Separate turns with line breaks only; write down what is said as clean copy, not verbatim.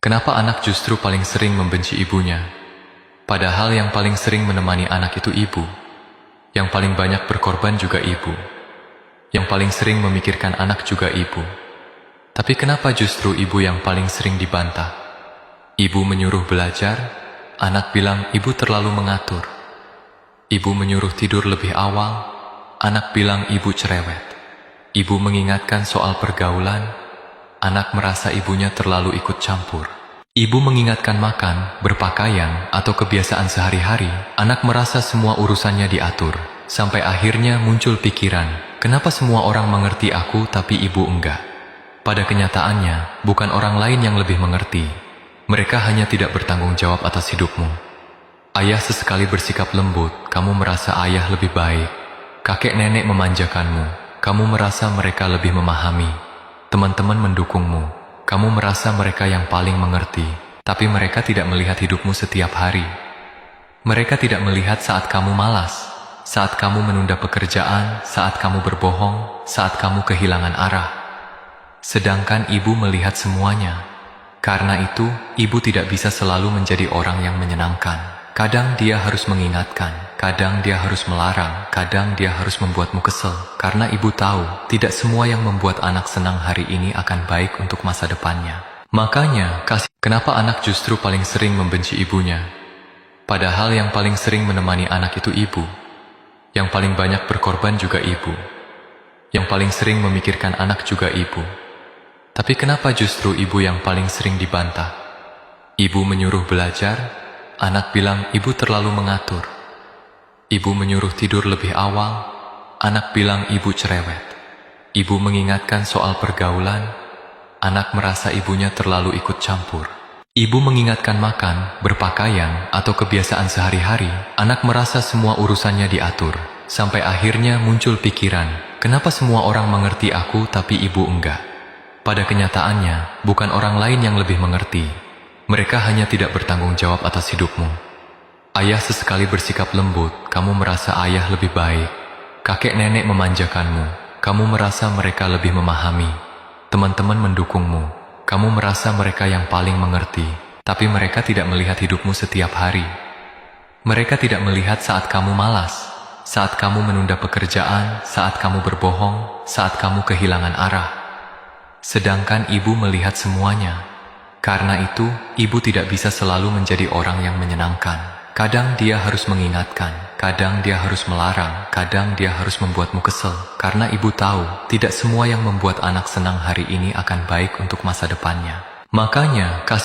Kenapa anak justru paling sering membenci ibunya? Padahal yang paling sering menemani anak itu ibu. Yang paling banyak berkorban juga ibu. Yang paling sering memikirkan anak juga ibu. Tapi kenapa justru ibu yang paling sering dibantah? Ibu menyuruh belajar, anak bilang ibu terlalu mengatur. Ibu menyuruh tidur lebih awal, anak bilang ibu cerewet. Ibu mengingatkan soal pergaulan, anak merasa ibunya terlalu ikut campur. Ibu mengingatkan makan, berpakaian, atau kebiasaan sehari-hari, anak merasa semua urusannya diatur. Sampai akhirnya muncul pikiran, kenapa semua orang mengerti aku tapi ibu enggak? Pada kenyataannya, bukan orang lain yang lebih mengerti. Mereka hanya tidak bertanggung jawab atas hidupmu. Ayah sesekali bersikap lembut, kamu merasa ayah lebih baik. Kakek nenek memanjakanmu, kamu merasa mereka lebih memahami. Teman-teman mendukungmu, kamu merasa mereka yang paling mengerti. Tapi mereka tidak melihat hidupmu setiap hari. Mereka tidak melihat saat kamu malas, saat kamu menunda pekerjaan, saat kamu berbohong, saat kamu kehilangan arah. Sedangkan ibu melihat semuanya. Karena itu, ibu tidak bisa selalu menjadi orang yang menyenangkan. Kadang dia harus mengingatkan, kadang dia harus melarang, kadang dia harus membuatmu kesel. Karena ibu tahu, tidak semua yang membuat anak senang hari ini akan baik untuk masa depannya. Makanya, kenapa anak justru paling sering membenci ibunya? Padahal yang paling sering menemani anak itu ibu. Yang paling banyak berkorban juga ibu. Yang paling sering memikirkan anak juga ibu. Tapi kenapa justru ibu yang paling sering dibantah? Ibu menyuruh belajar, anak bilang ibu terlalu mengatur. Ibu menyuruh tidur lebih awal, anak bilang ibu cerewet. Ibu mengingatkan soal pergaulan, anak merasa ibunya terlalu ikut campur. Ibu mengingatkan makan, berpakaian, atau kebiasaan sehari-hari, anak merasa semua urusannya diatur. Sampai akhirnya muncul pikiran, kenapa semua orang mengerti aku tapi ibu enggak? Pada kenyataannya, bukan orang lain yang lebih mengerti. Mereka hanya tidak bertanggung jawab atas hidupmu. Ayah sesekali bersikap lembut, kamu merasa ayah lebih baik. Kakek nenek memanjakanmu, kamu merasa mereka lebih memahami. Teman-teman mendukungmu, kamu merasa mereka yang paling mengerti. Tapi mereka tidak melihat hidupmu setiap hari. Mereka tidak melihat saat kamu malas, saat kamu menunda pekerjaan, saat kamu berbohong, saat kamu kehilangan arah. Sedangkan ibu melihat semuanya. Karena itu, ibu tidak bisa selalu menjadi orang yang menyenangkan. Kadang dia harus mengingatkan, kadang dia harus melarang, kadang dia harus membuatmu kesel. Karena ibu tahu, tidak semua yang membuat anak senang hari ini akan baik untuk masa depannya. Makanya,